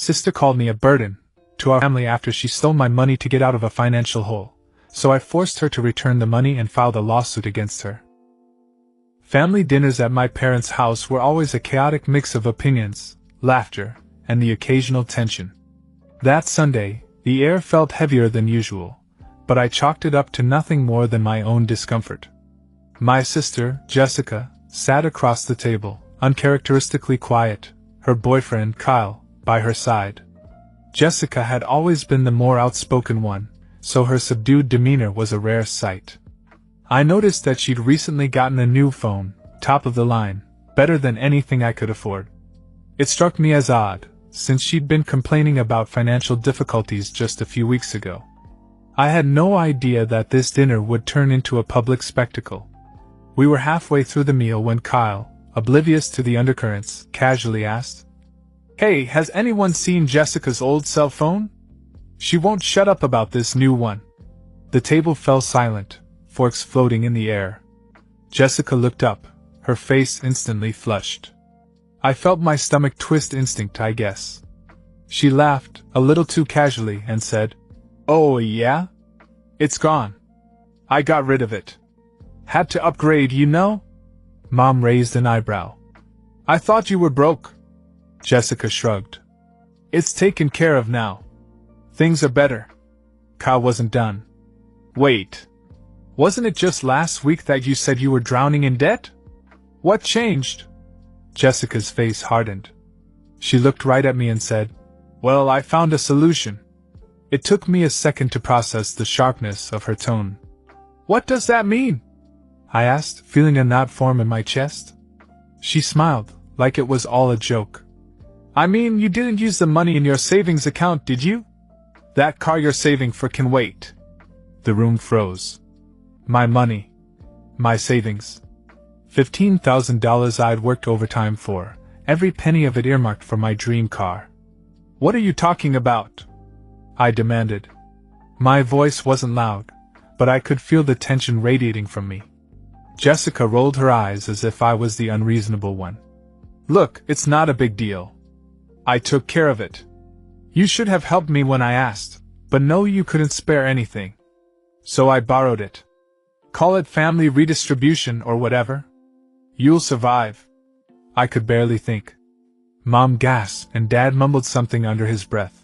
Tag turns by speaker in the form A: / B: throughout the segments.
A: Sister called me a burden to our family after she stole my money to get out of a financial hole, so I forced her to return the money and filed a lawsuit against her. Family dinners at my parents' house were always a chaotic mix of opinions, laughter, and the occasional tension. That Sunday, the air felt heavier than usual, but I chalked it up to nothing more than my own discomfort. My sister, Jessica, sat across the table, uncharacteristically quiet, her boyfriend, Kyle, by her side. Jessica had always been the more outspoken one, so her subdued demeanor was a rare sight. I noticed that she'd recently gotten a new phone, top of the line, better than anything I could afford. It struck me as odd, since she'd been complaining about financial difficulties just a few weeks ago. I had no idea that this dinner would turn into a public spectacle. We were halfway through the meal when Kyle, oblivious to the undercurrents, casually asked, "Hey, has anyone seen Jessica's old cell phone? She won't shut up about this new one." The table fell silent, forks floating in the air. Jessica looked up, her face instantly flushed. I felt my stomach twist instinct, I guess. She laughed, a little too casually, and said, "Oh yeah? It's gone. I got rid of it. Had to upgrade, you know?" Mom raised an eyebrow. "I thought you were broke." Jessica shrugged. "It's taken care of now. Things are better." Kyle wasn't done. "Wait. Wasn't it just last week that you said you were drowning in debt? What changed?" Jessica's face hardened. She looked right at me and said, "Well, I found a solution." It took me a second to process the sharpness of her tone. "What does that mean?" I asked, feeling a knot form in my chest. She smiled, like it was all a joke. "I mean, you didn't use the money in your savings account, did you? That car you're saving for can wait." The room froze. My money. My savings. $15,000 I'd worked overtime for, every penny of it earmarked for my dream car. "What are you talking about?" I demanded. My voice wasn't loud, but I could feel the tension radiating from me. Jessica rolled her eyes as if I was the unreasonable one. "Look, it's not a big deal. I took care of it. You should have helped me when I asked, but no, you couldn't spare anything. So I borrowed it. Call it family redistribution or whatever. You'll survive." I could barely think. Mom gasped and Dad mumbled something under his breath.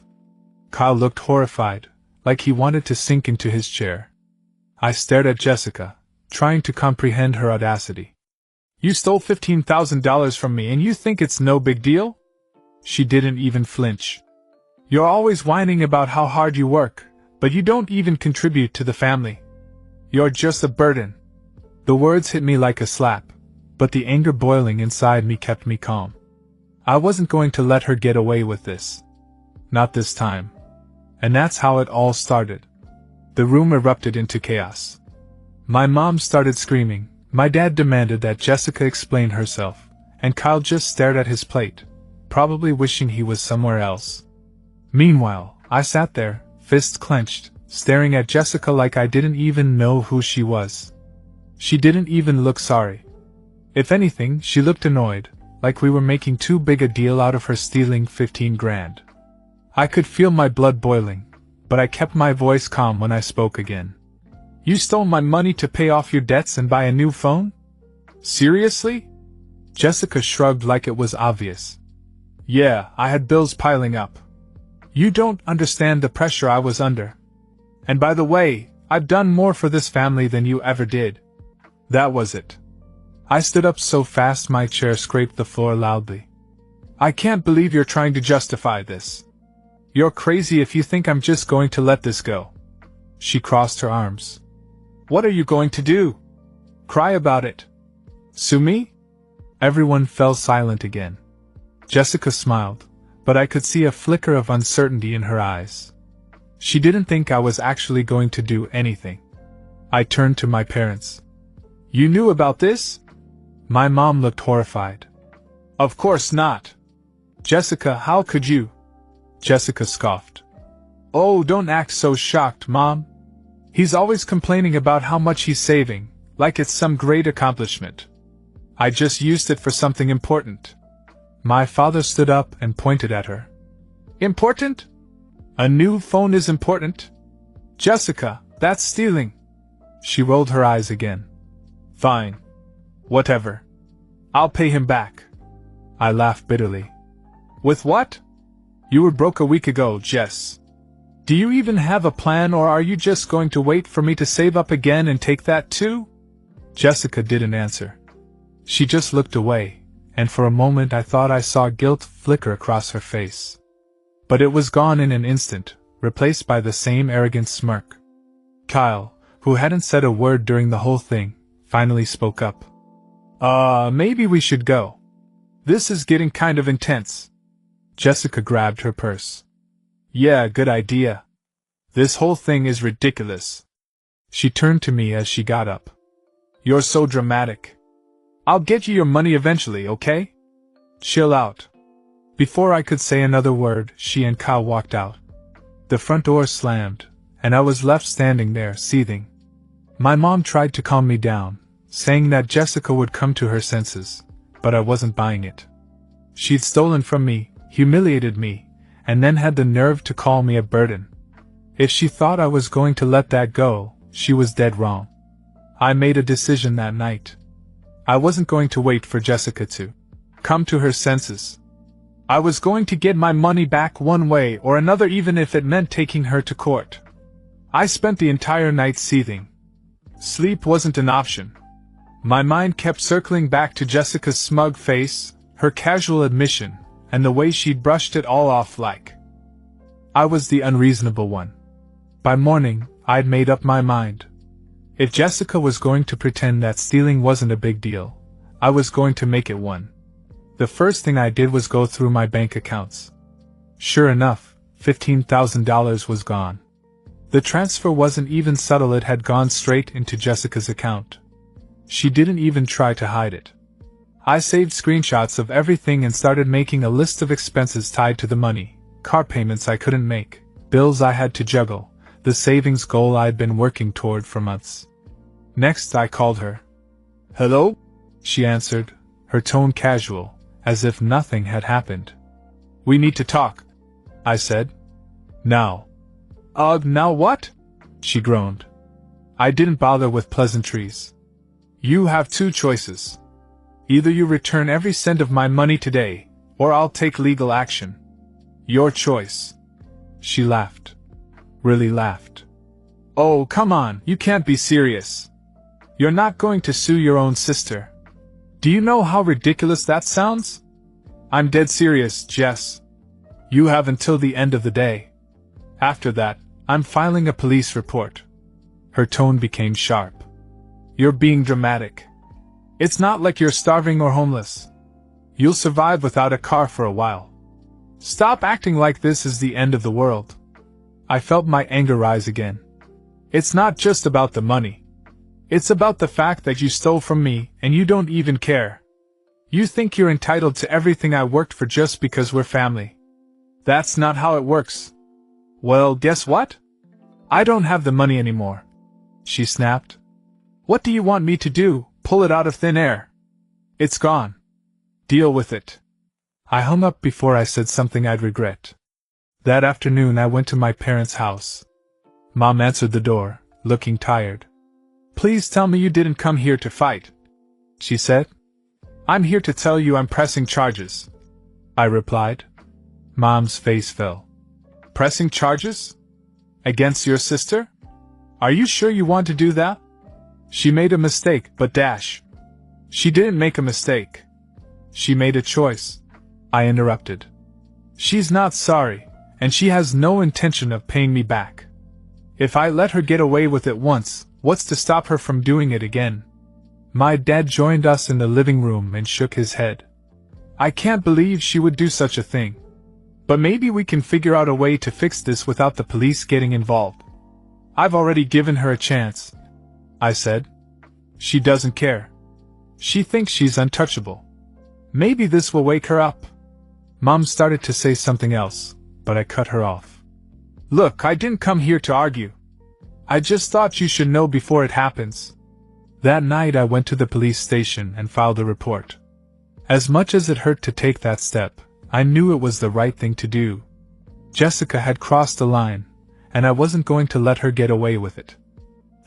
A: Kyle looked horrified, like he wanted to sink into his chair. I stared at Jessica, trying to comprehend her audacity. "You stole $15,000 from me and you think it's no big deal?" She didn't even flinch. "You're always whining about how hard you work, but you don't even contribute to the family. You're just a burden." The words hit me like a slap, but the anger boiling inside me kept me calm. I wasn't going to let her get away with this. Not this time. And that's how it all started. The room erupted into chaos. My mom started screaming, my dad demanded that Jessica explain herself, and Kyle just stared at his plate, probably wishing he was somewhere else. Meanwhile, I sat there, fists clenched, staring at Jessica like I didn't even know who she was. She didn't even look sorry. If anything, she looked annoyed, like we were making too big a deal out of her stealing 15 grand. I could feel my blood boiling, but I kept my voice calm when I spoke again. "You stole my money to pay off your debts and buy a new phone? Seriously?" Jessica shrugged like it was obvious. "Yeah, I had bills piling up. You don't understand the pressure I was under. And by the way, I've done more for this family than you ever did." That was it. I stood up so fast my chair scraped the floor loudly. "I can't believe you're trying to justify this. You're crazy if you think I'm just going to let this go." She crossed her arms. "What are you going to do? Cry about it? Sue me?" Everyone fell silent again. Jessica smiled, but I could see a flicker of uncertainty in her eyes. She didn't think I was actually going to do anything. I turned to my parents. "You knew about this?" My mom looked horrified. "Of course not. Jessica, how could you?" Jessica scoffed. "Oh, don't act so shocked, Mom. He's always complaining about how much he's saving, like it's some great accomplishment. I just used it for something important." My father stood up and pointed at her. Important? A new phone is important? Jessica, that's stealing. She rolled her eyes again. Fine. Whatever. I'll pay him back. I laughed bitterly. With what? You were broke a week ago, Jess. Do you even have a plan, or are you just going to wait for me to save up again and take that too? Jessica didn't answer. She just looked away, and for a moment I thought I saw guilt flicker across her face. But it was gone in an instant, replaced by the same arrogant smirk. Kyle, who hadn't said a word during the whole thing, finally spoke up. Maybe we should go. This is getting kind of intense. Jessica grabbed her purse. Yeah, good idea. This whole thing is ridiculous. She turned to me as she got up. You're so dramatic. I'll get you your money eventually, okay? Chill out. Before I could say another word, she and Kyle walked out. The front door slammed, and I was left standing there, seething. My mom tried to calm me down, saying that Jessica would come to her senses, but I wasn't buying it. She'd stolen from me, humiliated me, and then had the nerve to call me a burden. If she thought I was going to let that go, she was dead wrong. I made a decision that night. I wasn't going to wait for Jessica to come to her senses. I was going to get my money back one way or another, even if it meant taking her to court. I spent the entire night seething. Sleep wasn't an option. My mind kept circling back to Jessica's smug face, her casual admission, and the way she'd brushed it all off like I was the unreasonable one. By morning, I'd made up my mind. If Jessica was going to pretend that stealing wasn't a big deal, I was going to make it one. The first thing I did was go through my bank accounts. Sure enough, $15,000 was gone. The transfer wasn't even subtle, it had gone straight into Jessica's account. She didn't even try to hide it. I saved screenshots of everything and started making a list of expenses tied to the money, car payments I couldn't make, bills I had to juggle, the savings goal I'd been working toward for months. Next I called her. Hello? She answered, her tone casual, as if nothing had happened. We need to talk, I said. Now. Now what? She groaned. I didn't bother with pleasantries. You have two choices. Either you return every cent of my money today, or I'll take legal action. Your choice. She laughed. Really laughed. Oh, come on, you can't be serious. You're not going to sue your own sister. Do you know how ridiculous that sounds? I'm dead serious, Jess. You have until the end of the day. After that, I'm filing a police report. Her tone became sharp. You're being dramatic. It's not like you're starving or homeless. You'll survive without a car for a while. Stop acting like this is the end of the world. I felt my anger rise again. It's not just about the money. It's about the fact that you stole from me and you don't even care. You think you're entitled to everything I worked for just because we're family. That's not how it works. Well, guess what? I don't have the money anymore. She snapped. What do you want me to do? Pull it out of thin air? It's gone. Deal with it. I hung up before I said something I'd regret. That afternoon I went to my parents' house. Mom answered the door, looking tired. Please tell me you didn't come here to fight, she said. I'm here to tell you I'm pressing charges, I replied. Mom's face fell. Pressing charges? Against your sister? Are you sure you want to do that? She made a mistake, but she didn't make a mistake. She made a choice, I interrupted. She's not sorry, and she has no intention of paying me back. If I let her get away with it once, what's to stop her from doing it again? My dad joined us in the living room and shook his head. I can't believe she would do such a thing. But maybe we can figure out a way to fix this without the police getting involved. I've already given her a chance, I said. She doesn't care. She thinks she's untouchable. Maybe this will wake her up. Mom started to say something else, but I cut her off. Look, I didn't come here to argue. I just thought you should know before it happens. That night I went to the police station and filed a report. As much as it hurt to take that step, I knew it was the right thing to do. Jessica had crossed the line, and I wasn't going to let her get away with it.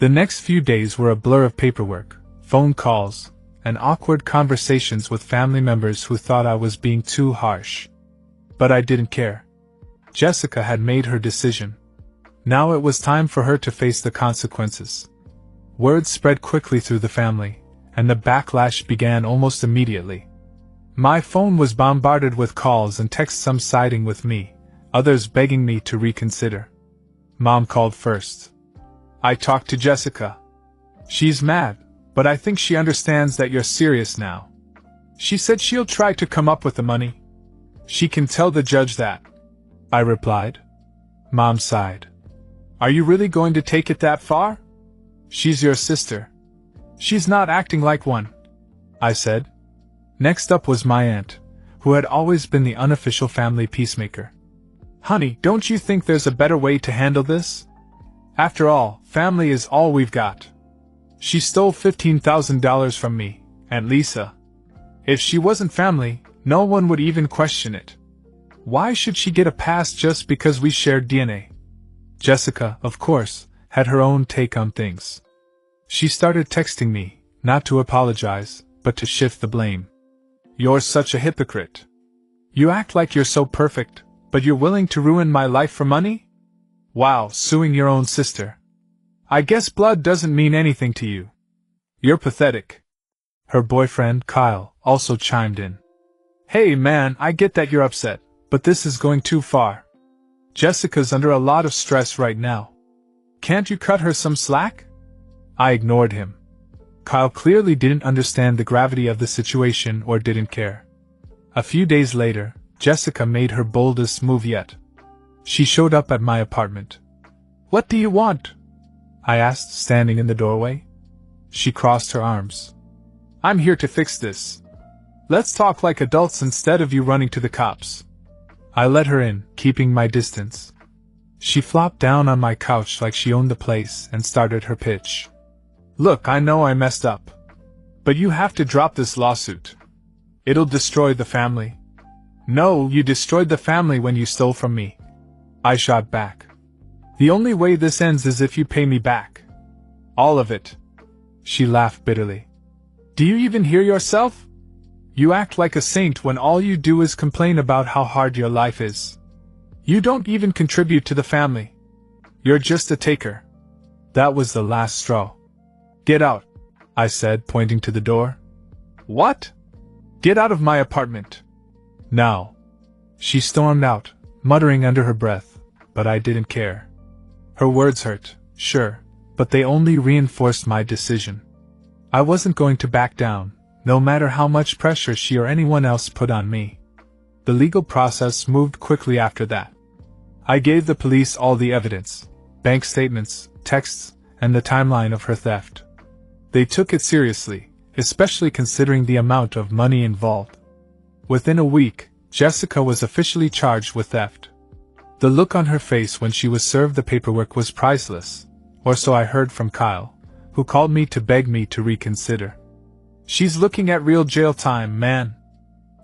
A: The next few days were a blur of paperwork, phone calls, and awkward conversations with family members who thought I was being too harsh. But I didn't care. Jessica had made her decision. Now it was time for her to face the consequences. Word spread quickly through the family, and the backlash began almost immediately. My phone was bombarded with calls and texts, some siding with me, others begging me to reconsider. Mom called first. I talked to Jessica. She's mad, but I think she understands that you're serious now. She said she'll try to come up with the money. She can tell the judge that. I replied. Mom sighed. Are you really going to take it that far? She's your sister. She's not acting like one, I said. Next up was my aunt, who had always been the unofficial family peacemaker. Honey, don't you think there's a better way to handle this? After all, family is all we've got. She stole $15,000 from me, Aunt Lisa. If she wasn't family, no one would even question it. Why should she get a pass just because we shared DNA? Jessica, of course, had her own take on things. She started texting me, not to apologize, but to shift the blame. You're such a hypocrite. You act like you're so perfect, but you're willing to ruin my life for money? Wow, suing your own sister. I guess blood doesn't mean anything to you. You're pathetic. Her boyfriend, Kyle, also chimed in. Hey man, I get that you're upset, but this is going too far. Jessica's under a lot of stress right now. Can't you cut her some slack? I ignored him. Kyle clearly didn't understand the gravity of the situation or didn't care. A few days later, Jessica made her boldest move yet. She showed up at my apartment. What do you want? I asked, standing in the doorway. She crossed her arms. I'm here to fix this. Let's talk like adults instead of you running to the cops. I let her in, keeping my distance. She flopped down on my couch like she owned the place and started her pitch. Look, I know I messed up. But you have to drop this lawsuit. It'll destroy the family. No, you destroyed the family when you stole from me. I shot back. The only way this ends is if you pay me back. All of it. She laughed bitterly. Do you even hear yourself? You act like a saint when all you do is complain about how hard your life is. You don't even contribute to the family. You're just a taker. That was the last straw. Get out, I said, pointing to the door. What? Get out of my apartment. Now. She stormed out, muttering under her breath, but I didn't care. Her words hurt, sure, but they only reinforced my decision. I wasn't going to back down, no matter how much pressure she or anyone else put on me. The legal process moved quickly after that. I gave the police all the evidence, bank statements, texts, and the timeline of her theft. They took it seriously, especially considering the amount of money involved. Within a week, Jessica was officially charged with theft. The look on her face when she was served the paperwork was priceless, or so I heard from Kyle, who called me to beg me to reconsider. She's looking at real jail time, man.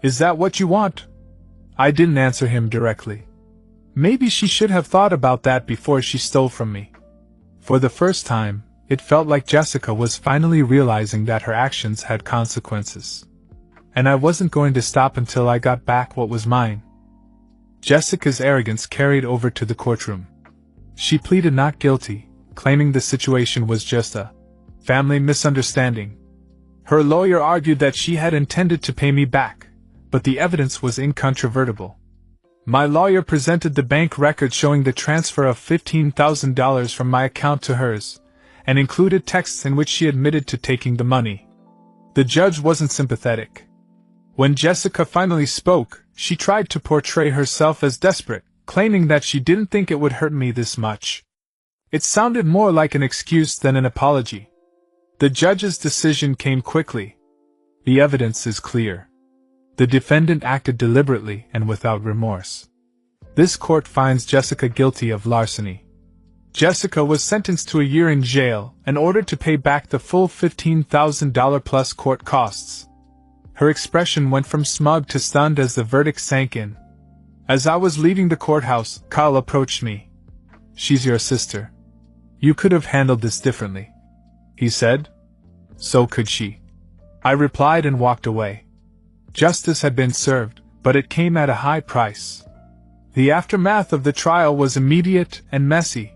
A: Is that what you want? I didn't answer him directly. Maybe she should have thought about that before she stole from me. For the first time, it felt like Jessica was finally realizing that her actions had consequences. And I wasn't going to stop until I got back what was mine. Jessica's arrogance carried over to the courtroom. She pleaded not guilty, claiming the situation was just a family misunderstanding. Her lawyer argued that she had intended to pay me back, but the evidence was incontrovertible. My lawyer presented the bank record showing the transfer of $15,000 from my account to hers, and included texts in which she admitted to taking the money. The judge wasn't sympathetic. When Jessica finally spoke, she tried to portray herself as desperate, claiming that she didn't think it would hurt me this much. It sounded more like an excuse than an apology. The judge's decision came quickly. The evidence is clear. The defendant acted deliberately and without remorse. This court finds Jessica guilty of larceny. Jessica was sentenced to a year in jail and ordered to pay back the full $15,000 plus court costs. Her expression went from smug to stunned as the verdict sank in. As I was leaving the courthouse, Kyle approached me. "She's your sister. You could have handled this differently," he said. "So could she," I replied and walked away. Justice had been served, but it came at a high price. The aftermath of the trial was immediate and messy.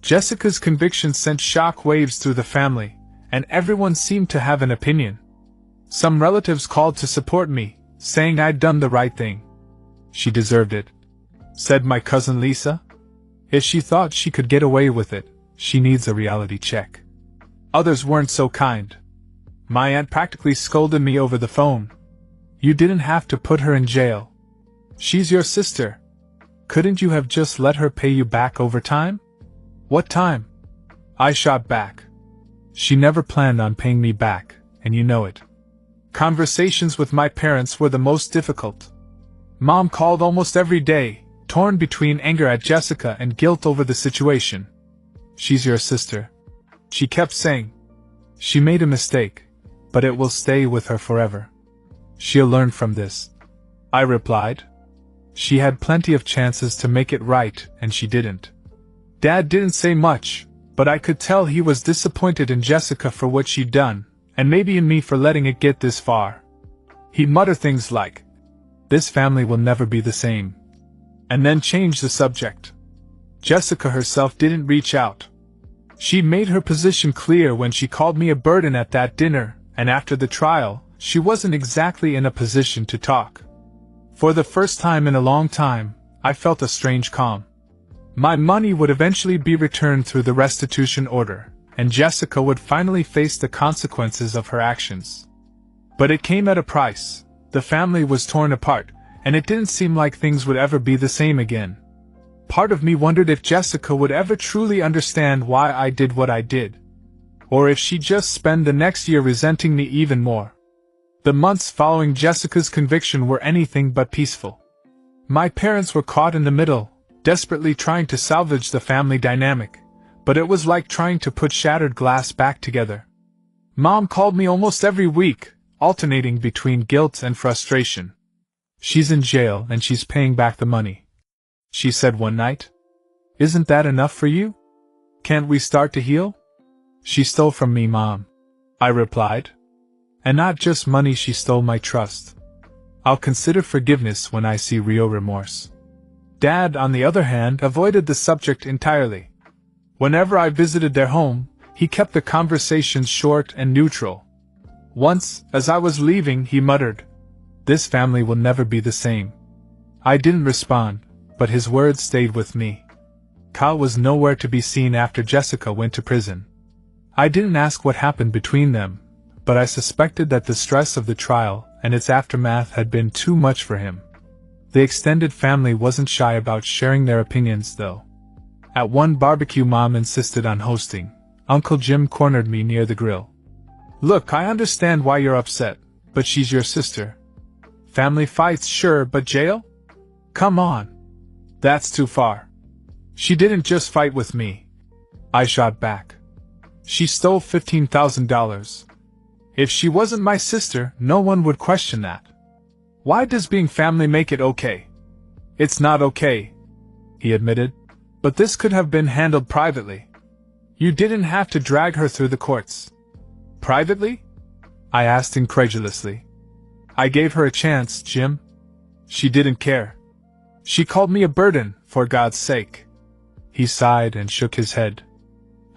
A: Jessica's conviction sent shock waves through the family, and everyone seemed to have an opinion. Some relatives called to support me, saying I'd done the right thing. "She deserved it," said my cousin Lisa. "If she thought she could get away with it, she needs a reality check." Others weren't so kind. My aunt practically scolded me over the phone. "You didn't have to put her in jail. She's your sister. Couldn't you have just let her pay you back over time?" "What time?" I shot back. "She never planned on paying me back, and you know it." Conversations with my parents were the most difficult. Mom called almost every day, torn between anger at Jessica and guilt over the situation. "She's your sister," she kept saying. "She made a mistake, but it will stay with her forever. She'll learn from this," I replied. She had plenty of chances to make it right, and she didn't. Dad didn't say much, but I could tell he was disappointed in Jessica for what she'd done, and maybe in me for letting it get this far. He'd mutter things like, "This family will never be the same," and then change the subject. Jessica herself didn't reach out. She'd made her position clear when she called me a burden at that dinner, and after the trial, she wasn't exactly in a position to talk. For the first time in a long time, I felt a strange calm. My money would eventually be returned through the restitution order, and Jessica would finally face the consequences of her actions. But it came at a price. The family was torn apart, and it didn't seem like things would ever be the same again. Part of me wondered if Jessica would ever truly understand why I did what I did, or if she'd just spend the next year resenting me even more. The months following Jessica's conviction were anything but peaceful. My parents were caught in the middle, desperately trying to salvage the family dynamic, but it was like trying to put shattered glass back together. Mom called me almost every week, alternating between guilt and frustration. "She's in jail and she's paying back the money," she said one night. "Isn't that enough for you? Can't we start to heal?" "She stole from me, Mom," I replied. "And not just money, she stole my trust. I'll consider forgiveness when I see real remorse." Dad, on the other hand, avoided the subject entirely. Whenever I visited their home, he kept the conversations short and neutral. Once, as I was leaving, he muttered, "This family will never be the same." I didn't respond, but his words stayed with me. Kyle was nowhere to be seen after Jessica went to prison. I didn't ask what happened between them, but I suspected that the stress of the trial and its aftermath had been too much for him. The extended family wasn't shy about sharing their opinions, though. At one barbecue Mom insisted on hosting. Uncle Jim cornered me near the grill. "Look, I understand why you're upset, but she's your sister. Family fights, sure, but jail? Come on. That's too far. She didn't just fight with me," I shot back. "She stole $15,000. If she wasn't my sister, no one would question that. Why does being family make it okay?" "It's not okay," he admitted, "but this could have been handled privately. You didn't have to drag her through the courts." "Privately?" I asked incredulously. "I gave her a chance, Jim. She didn't care. She called me a burden, for God's sake." He sighed and shook his head.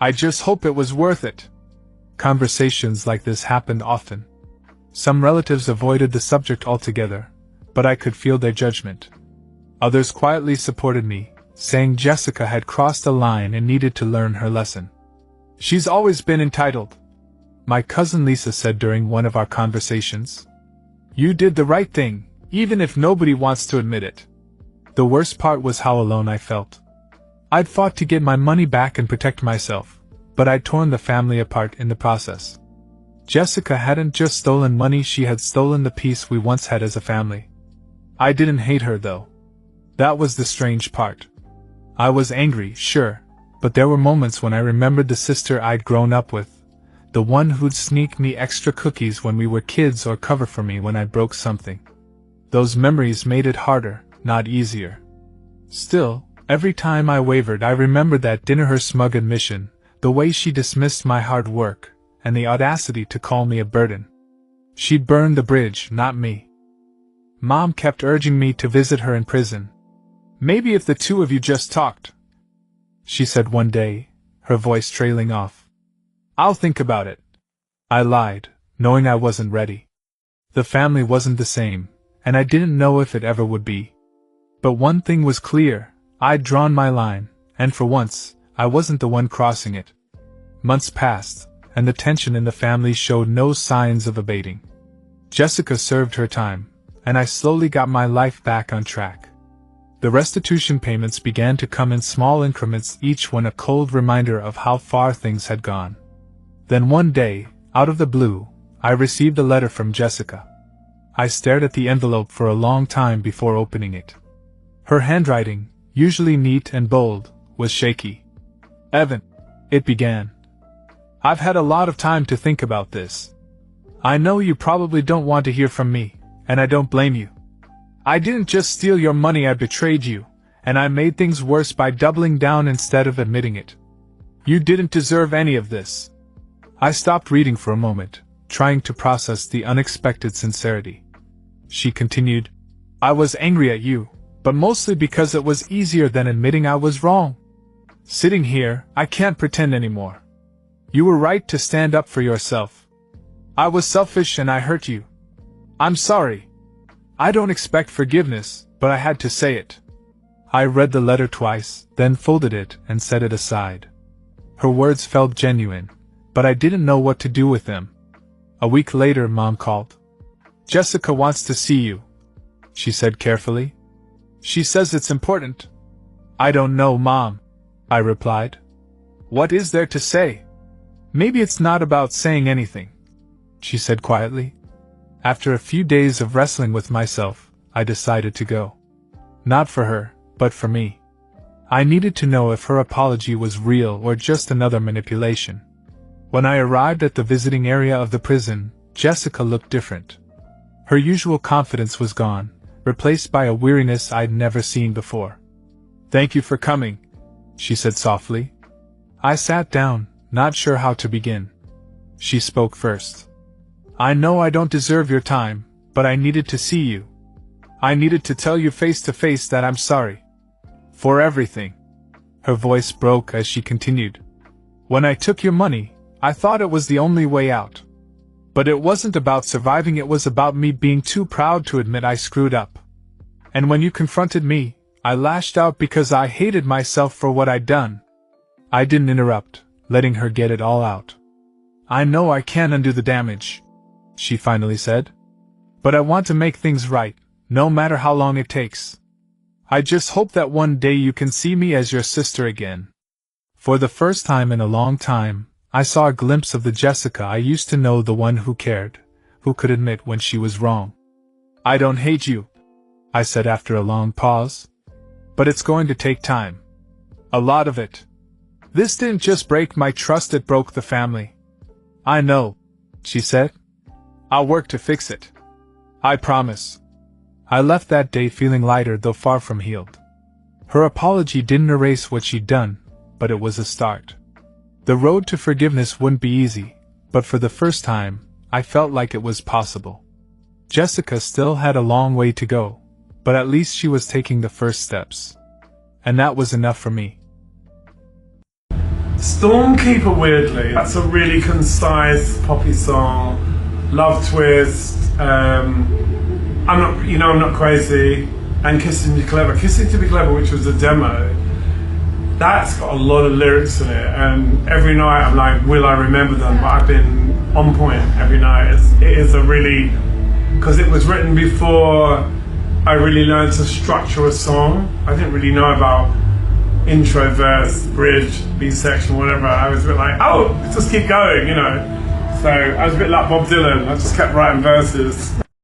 A: "I just hope it was worth it." Conversations like this happened often. Some relatives avoided the subject altogether, but I could feel their judgment. Others quietly supported me, saying Jessica had crossed a line and needed to learn her lesson. "She's always been entitled," my cousin Lisa said during one of our conversations. "You did the right thing, even if nobody wants to admit it." The worst part was how alone I felt. I'd fought to get my money back and protect myself, but I'd torn the family apart in the process. Jessica hadn't just stolen money, she had stolen the peace we once had as a family. I didn't hate her, though. That was the strange part. I was angry, sure, but there were moments when I remembered the sister I'd grown up with, the one who'd sneak me extra cookies when we were kids or cover for me when I broke something. Those memories made it harder, not easier. Still, every time I wavered I remembered that dinner, her smug admission, the way she dismissed my hard work, and the audacity to call me a burden. She'd burned the bridge, not me. Mom kept urging me to visit her in prison. "Maybe if the two of you just talked," she said one day, her voice trailing off. "I'll think about it." I lied, knowing I wasn't ready. The family wasn't the same, and I didn't know if it ever would be. But one thing was clear, I'd drawn my line, and for once, I wasn't the one crossing it. Months passed, and the tension in the family showed no signs of abating. Jessica served her time, and I slowly got my life back on track. The restitution payments began to come in small increments, each one a cold reminder of how far things had gone. Then one day, out of the blue, I received a letter from Jessica. I stared at the envelope for a long time before opening it. Her handwriting, usually neat and bold, was shaky. "Evan," it began, "I've had a lot of time to think about this. I know you probably don't want to hear from me, and I don't blame you. I didn't just steal your money, I betrayed you, and I made things worse by doubling down instead of admitting it. You didn't deserve any of this." I stopped reading for a moment, trying to process the unexpected sincerity. She continued, "I was angry at you, but mostly because it was easier than admitting I was wrong. Sitting here, I can't pretend anymore. You were right to stand up for yourself. I was selfish and I hurt you. I'm sorry. I don't expect forgiveness, but I had to say it." I read the letter twice, then folded it and set it aside. Her words felt genuine, but I didn't know what to do with them. A week later, Mom called. "Jessica wants to see you," she said carefully. "She says it's important." "I don't know, Mom," I replied. "What is there to say?" "Maybe it's not about saying anything," she said quietly. After a few days of wrestling with myself, I decided to go. Not for her, but for me. I needed to know if her apology was real or just another manipulation. When I arrived at the visiting area of the prison, Jessica looked different. Her usual confidence was gone, replaced by a weariness I'd never seen before. "Thank you for coming," she said softly. I sat down, not sure how to begin. She spoke first. "I know I don't deserve your time, but I needed to see you. I needed to tell you face to face that I'm sorry. For everything." Her voice broke as she continued. "When I took your money, I thought it was the only way out. But it wasn't about surviving, it was about me being too proud to admit I screwed up. And when you confronted me, I lashed out because I hated myself for what I'd done." I didn't interrupt, letting her get it all out. "I know I can't undo the damage," she finally said. "But I want to make things right, no matter how long it takes. I just hope that one day you can see me as your sister again." For the first time in a long time, I saw a glimpse of the Jessica I used to know, the one who cared, who could admit when she was wrong. "I don't hate you," I said after a long pause. "But it's going to take time. A lot of it. This didn't just break my trust, it broke the family." "I know," she said. "I'll work to fix it. I promise." I left that day feeling lighter, though far from healed. Her apology didn't erase what she'd done, but it was a start. The road to forgiveness wouldn't be easy, but for the first time, I felt like it was possible. Jessica still had a long way to go, but at least she was taking the first steps. And that was enough for me.
B: Stormkeeper, weirdly, that's a really concise poppy song, love twist. I'm not crazy, and Kissing to Be Clever. Kissing to Be Clever, which was a demo, that's got a lot of lyrics in it, and every night I'm like, will I remember them? But I've been on point every night. It is a really, because it was written before I really learned to structure a song. I didn't really know about intro, verse, bridge, B section, whatever. I was a bit like, oh, just keep going, So I was a bit like Bob Dylan. I just kept writing verses.